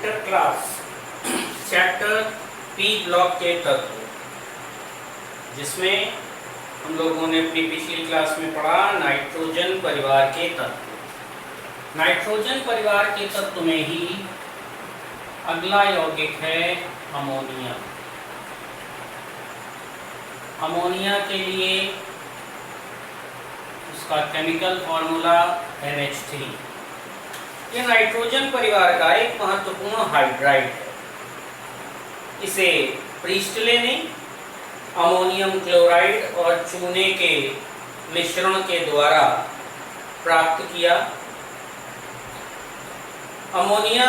Inter class chapter P block के तत्व, जिसमें हम लोगों ने अपनी पिछली क्लास में पढ़ा नाइट्रोजन परिवार के तत्व। नाइट्रोजन परिवार के तत्व में ही अगला यौगिक है अमोनिया। अमोनिया के लिए उसका केमिकल फॉर्मूला NH3। यह नाइट्रोजन परिवार का एक महत्वपूर्ण हाइड्राइड है। इसे प्रीस्टले ने अमोनियम क्लोराइड और चूने के मिश्रण के द्वारा प्राप्त किया। अमोनिया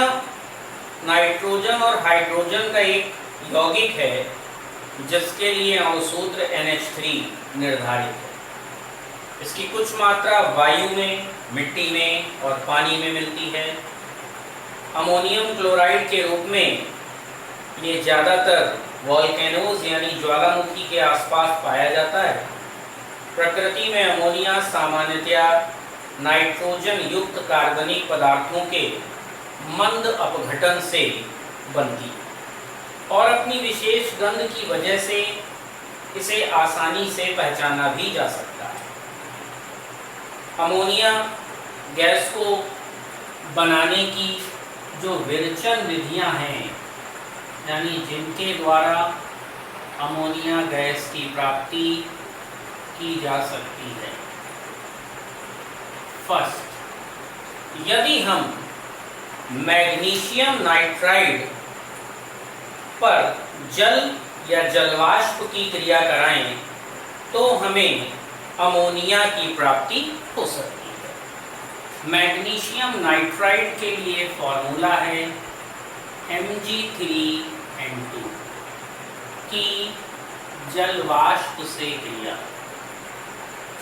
नाइट्रोजन और हाइड्रोजन का एक यौगिक है, जिसके लिए अणुसूत्र NH3 निर्धारित है। इसकी कुछ मात्रा वायु में, मिट्टी में और पानी में मिलती है। अमोनियम क्लोराइड के रूप में ये ज़्यादातर वोल्केनोज यानी ज्वालामुखी के आसपास पाया जाता है। प्रकृति में अमोनिया सामान्यतया नाइट्रोजन युक्त कार्बनिक पदार्थों के मंद अपघटन से बनती है और अपनी विशेष गंध की वजह से इसे आसानी से पहचाना भी जा सकता है। अमोनिया गैस को बनाने की जो विरचन विधियां हैं, यानी जिनके द्वारा अमोनिया गैस की प्राप्ति की जा सकती है। फर्स्ट, यदि हम मैग्नीशियम नाइट्राइड पर जल या जलवाष्प की क्रिया कराएं तो हमें अमोनिया की प्राप्ति हो सकती है। मैग्नीशियम नाइट्राइड के लिए फॉर्मूला है Mg3N2 की जलवाष्प से क्रिया।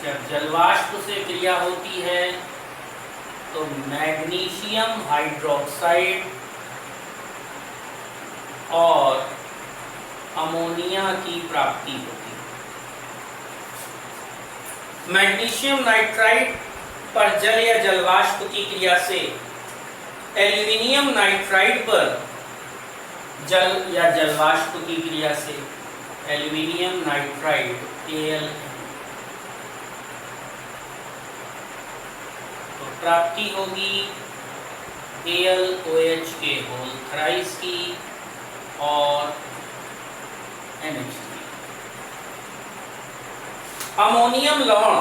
जब जलवाष्प से क्रिया होती है तो मैग्नीशियम हाइड्रोक्साइड और अमोनिया की प्राप्ति होती है। मैग्नीशियम नाइट्राइड पर जल या जलवाष्प की क्रिया से एल्यूमिनियम नाइट्राइड पर जल या जलवाष्प की क्रिया से एल्यूमिनियम नाइट्राइड Al तो प्राप्ति होगी AlOH के होल थ्राइस की और NH3। अमोनियम लवण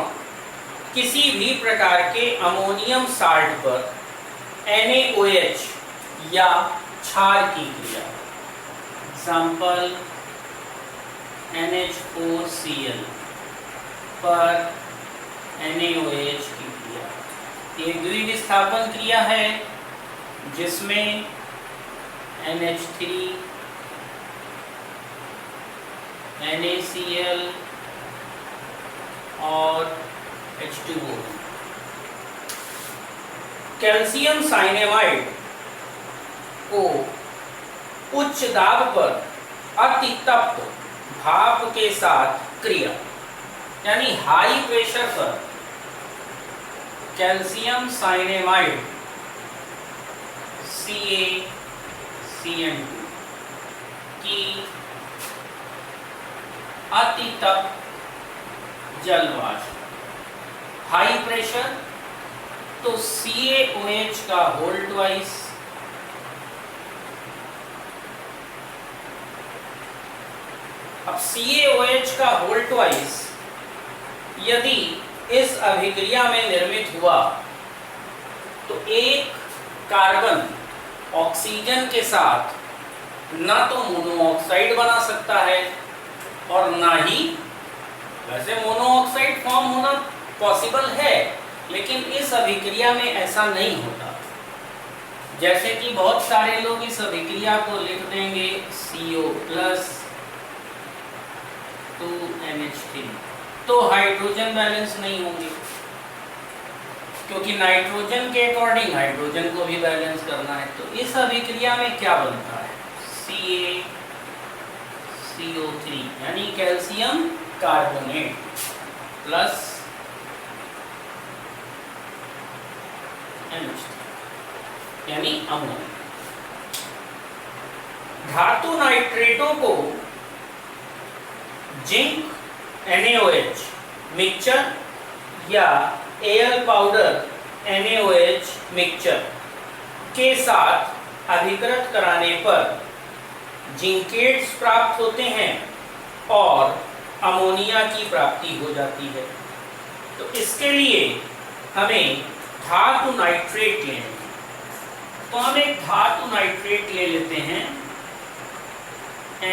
किसी भी प्रकार के अमोनियम साल्ट पर NaOH या क्षार की क्रिया, एग्जाम्पल NH4Cl पर NaOH की क्रिया, एक द्विविस्थापन क्रिया है जिसमें NH3 NaCl और H2O। कैल्शियम साइनेमाइड को उच्च दाब पर अति तप्त भाप के साथ क्रिया, यानी हाई प्रेशर पर कैल्शियम साइनेमाइड CaCN2 की अति तप्त जलवाष्प, हाई प्रेशर तो CaOH का होल ट्वाइस अब CaOH का होल ट्वाइस यदि इस अभिक्रिया में निर्मित हुआ तो एक कार्बन ऑक्सीजन के साथ ना तो मोनोऑक्साइड बना सकता है और ना ही, वैसे मोनोऑक्साइड फॉर्म होना पॉसिबल है, लेकिन इस अभिक्रिया में ऐसा नहीं होता। जैसे कि बहुत सारे लोग इस अभिक्रिया को लिख देंगे CO+ 2NH3, तो हाइड्रोजन बैलेंस नहीं होंगे, क्योंकि नाइट्रोजन के अकॉर्डिंग हाइड्रोजन को भी बैलेंस करना है। तो इस अभिक्रिया में क्या बनता है? CaCO3 यानी कैल्शियम कार्बोनेट प्लस NH3 यानी अमोनिया। धातु नाइट्रेटों को जिंक NaOH मिक्सचर या Al पाउडर NaOH मिक्सचर के साथ अभिकृत कराने पर जिंकेट्स प्राप्त होते हैं और अमोनिया की प्राप्ति हो जाती है। तो इसके लिए हमें धातु नाइट्रेट लेना है। तो हम एक धातु नाइट्रेट ले लेते हैं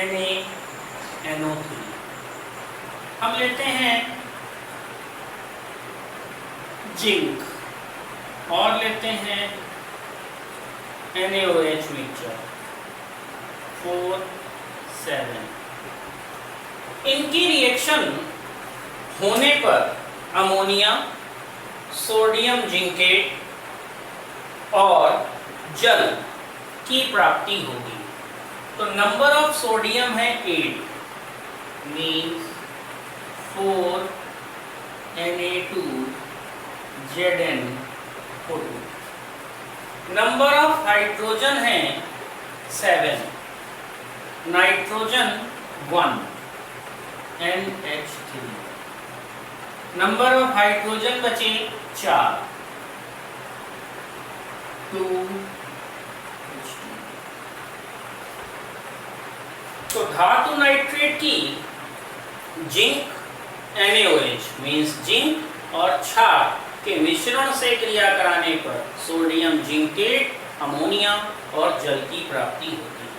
NaNO3। हम लेते हैं जिंक और लेते हैं NaOH मिक्सचर 4 7। इनकी रिएक्शन होने पर अमोनिया, सोडियम जिंकेट और जल की प्राप्ति होगी। तो नंबर ऑफ सोडियम है 8 means 4 Na2Zn O2। Number of hydrogen है 7 nitrogen 1 NH3। Number of hydrogen बचे 4 2H2। तो धातु नाइट्रेट की जिंक NaOH मीन्स जिंक और क्षार के मिश्रण से क्रिया कराने पर सोडियम जिंकेट, अमोनिया और जल की प्राप्ति होती है।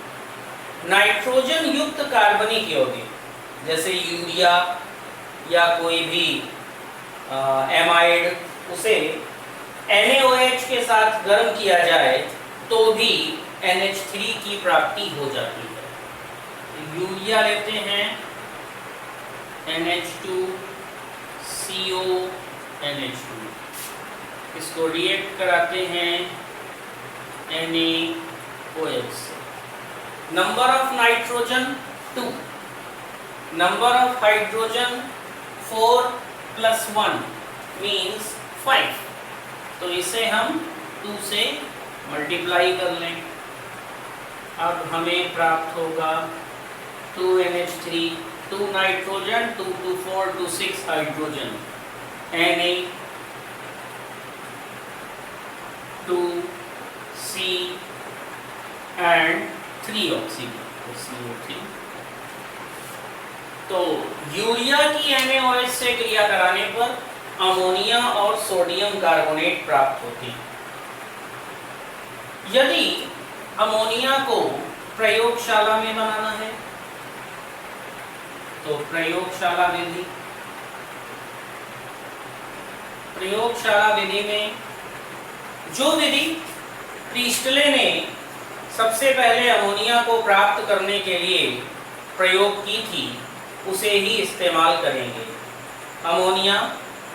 नाइट्रोजन युक्त कार्बनिक यौगिक जैसे यूरिया या कोई भी एमाइड, उसे NaOH के साथ गर्म किया जाए तो भी NH3 की प्राप्ति हो जाती है। यूरिया लेते हैं NH2CO NH2, इसको रिएक्ट कराते हैं NaOH से। Number of nitrogen 2, number of hydrogen 4 + 1 means 5। तो इसे हम 2 से मल्टीप्लाई कर लें। अब हमें प्राप्त होगा 2NH3, 2 nitrogen, 2 2 4 2 6 hydrogen, Na2C and 3 oxygen, CO3। तो यूरिया की NaOH से क्रिया कराने पर अमोनिया और सोडियम कार्बोनेट प्राप्त होते हैं। यदि अमोनिया को प्रयोगशाला में बनाना है तो प्रयोगशाला विधि में जो विधि प्रीस्टले ने सबसे पहले अमोनिया को प्राप्त करने के लिए प्रयोग की थी उसे ही इस्तेमाल करेंगे। अमोनिया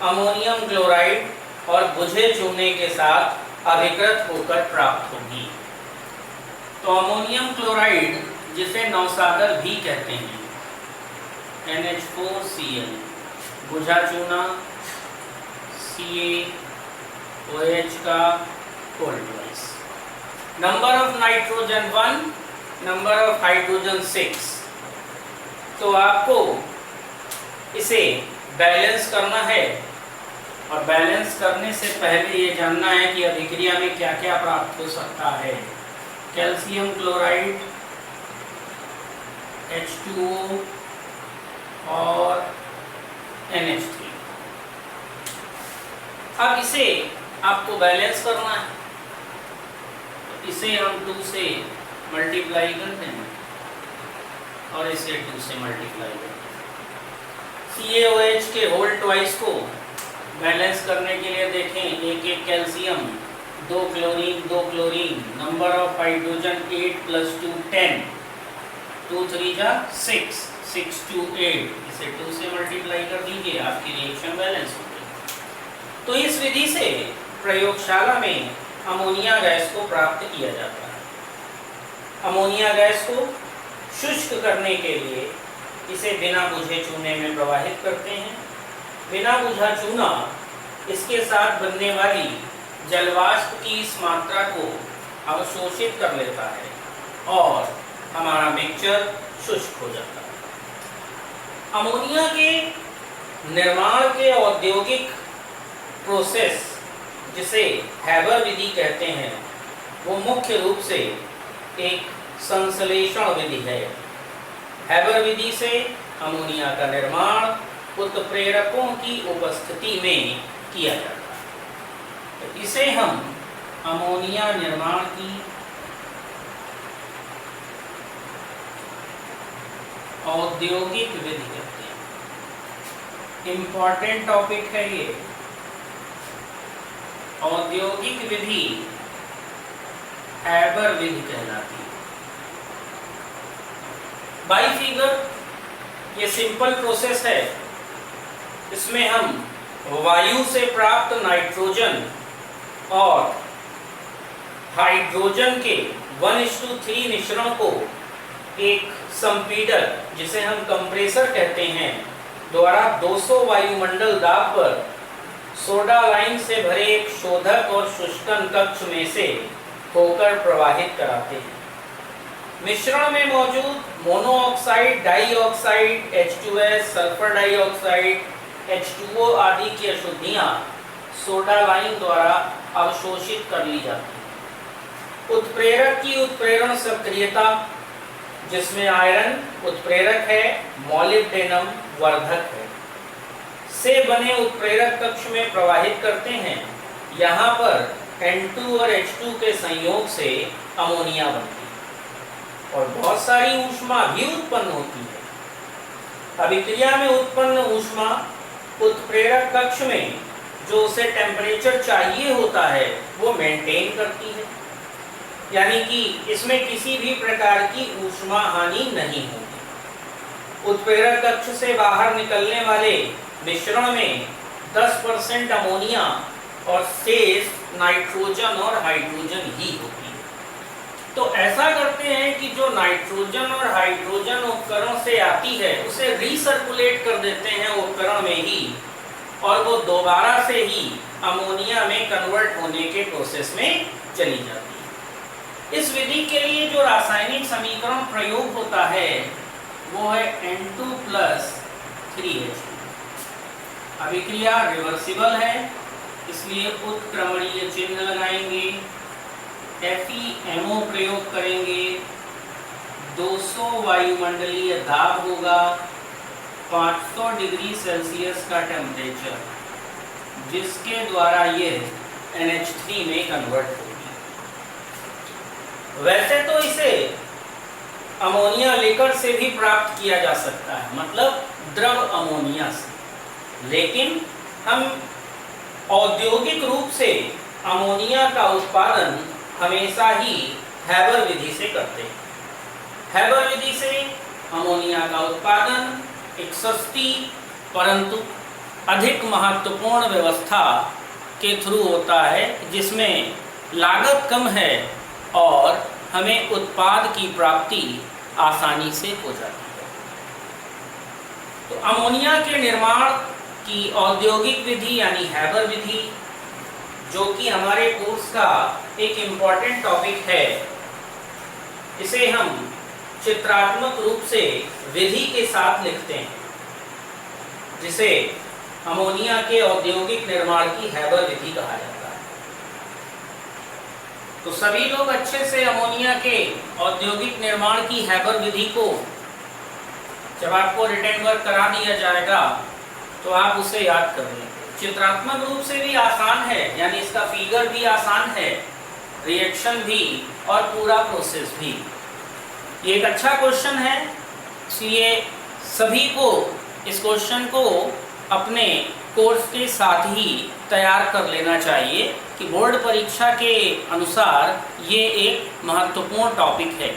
अमोनियम क्लोराइड और बुझे चूने के साथ अभिकृत होकर प्राप्त होगी। तो अमोनियम क्लोराइड जिसे नौसागर भी कहते हैं NH4Cl, बुझा चूना CaOH का cold. Number of nitrogen 1, number of hydrogen 6। तो आपको इसे बैलेंस करना है और बैलेंस करने से पहले ये जानना है कि अभिक्रिया में क्या क्या प्राप्त हो सकता है। कैल्शियम क्लोराइड H2O और NH3। अब इसे आपको बैलेंस करना है, तो इसे हम 2 से मल्टीप्लाई करते हैं और इसे 2 से मल्टीप्लाई करते हैं। CaOH के होल ट्वाइस को बैलेंस करने के लिए देखें, एक calcium, 2 chlorine, number of hydrogen 8 + 2 10, 2 3 जा 6, 6 2 8, इसे 2 से मल्टीप्लाई कर दीजिए, आपकी रिएक्शन बैलेंस हो गई। तो इस विधि से प्रयोगशाला में अमोनिया गैस को प्राप्त किया जाता है। अमोनिया गैस को शुष्क करने के लिए इसे बिना बुझे चूने में प्रवाहित करते हैं। बिना बुझा चूना इसके साथ बनने वाली जलवाष्प की इस मात्रा को अवशोषित कर लेता है और हमारा मिक्सचर शुष्क हो जाता है। अमोनिया के निर्माण के औद्योगिक प्रोसेस जिसे हैबर विधि कहते हैं वो मुख्य रूप से एक संश्लेषण विधि है। हैबर विधि से अमोनिया का निर्माण उत्प्रेरकों की उपस्थिति में किया जाता है। तो इसे हम अमोनिया निर्माण की औद्योगिक विधि कहते हैं। इंपॉर्टेंट टॉपिक है ये। औद्योगिक विधि हैबर विधि कहलाती है। बाई फिगर ये सिंपल प्रोसेस है। इसमें हम वायु से प्राप्त नाइट्रोजन और हाइड्रोजन के 1:3 मिश्रण को एक संपीडक जिसे हम कंप्रेसर कहते हैं द्वारा 200 वायुमंडल दाब पर सोडा लाइन से भरे एक शोधक और शुष्कन कक्ष में से होकर प्रवाहित कराते हैं। मिश्रण में मौजूद monoxide, dioxide, H2S, sulphur dioxide, H2O आदि की अशुद्धियां सोडा लाइन द्वारा अवशोषित कर ली जाती हैं। उत्प्रेरक की उत्प्रेरण सक्रियता जिसमें आयरन उत्प्रेरक है, मॉलिब्डेनम वर्धक है, से बने उत्प्रेरक कक्ष में प्रवाहित करते हैं। यहाँ पर N2 और H2 के संयोग से अमोनिया बनती है और बहुत सारी ऊष्मा भी उत्पन्न होती है। अभिक्रिया में उत्पन्न ऊष्मा उत्प्रेरक कक्ष में जो उसे टेम्परेचर चाहिए होता है वो मेंटेन करती है, यानी कि इसमें किसी भी प्रकार की ऊष्मा हानि नहीं होगी। उत्प्रेरक कक्ष से बाहर निकलने वाले मिश्रण में 10% अमोनिया और शेष नाइट्रोजन और हाइड्रोजन ही होती है। तो ऐसा करते हैं कि जो नाइट्रोजन और हाइड्रोजन उपकरण से आती है उसे रीसर्कुलेट कर देते हैं उपकरण में ही, और वो दोबारा से ही अमोनिया में कन्वर्ट होने के प्रोसेस में चली जाती है। इस विधि के लिए जो रासायनिक समीकरण प्रयोग होता है वो है N2 + 3H2। अभिक्रिया रिवर्सिबल है इसलिए उत्क्रमणीय चिन्ह लगाएंगे, FeMO प्रयोग करेंगे, 200 वायुमंडलीय दाब होगा, 500 डिग्री सेल्सियस का टेम्परेचर, जिसके द्वारा ये NH3 में कन्वर्ट होगी। वैसे तो इसे अमोनिया लेकर से भी प्राप्त किया जा सकता है, मतलब द्रव अमोनिया से, लेकिन हम औद्योगिक रूप से अमोनिया का उत्पादन हमेशा ही हैबर विधि से करते हैं। हैबर विधि से अमोनिया का उत्पादन एक सस्ती परंतु अधिक महत्वपूर्ण व्यवस्था के थ्रू होता है, जिसमें लागत कम है और हमें उत्पाद की प्राप्ति आसानी से हो जाती है। तो अमोनिया के निर्माण की औद्योगिक विधि यानी हैबर विधि, जो कि हमारे कोर्स का एक इम्पॉर्टेंट टॉपिक है, इसे हम चित्रात्मक रूप से विधि के साथ लिखते हैं, जिसे अमोनिया के औद्योगिक निर्माण की हैबर विधि कहा जाता है। तो सभी लोग अच्छे से अमोनिया के औद्योगिक निर्माण की हैबर विधि को, जब आपको रिटन वर्क करा दिया जाएगा तो आप उसे याद कर लेंगे। चित्रात्मक रूप से भी आसान है, यानी इसका फिगर भी आसान है, रिएक्शन भी और पूरा प्रोसेस भी। ये एक अच्छा क्वेश्चन है, इसलिए सभी को इस क्वेश्चन को अपने कोर्स के साथ ही तैयार कर लेना चाहिए कि बोर्ड परीक्षा के अनुसार ये एक महत्वपूर्ण टॉपिक है।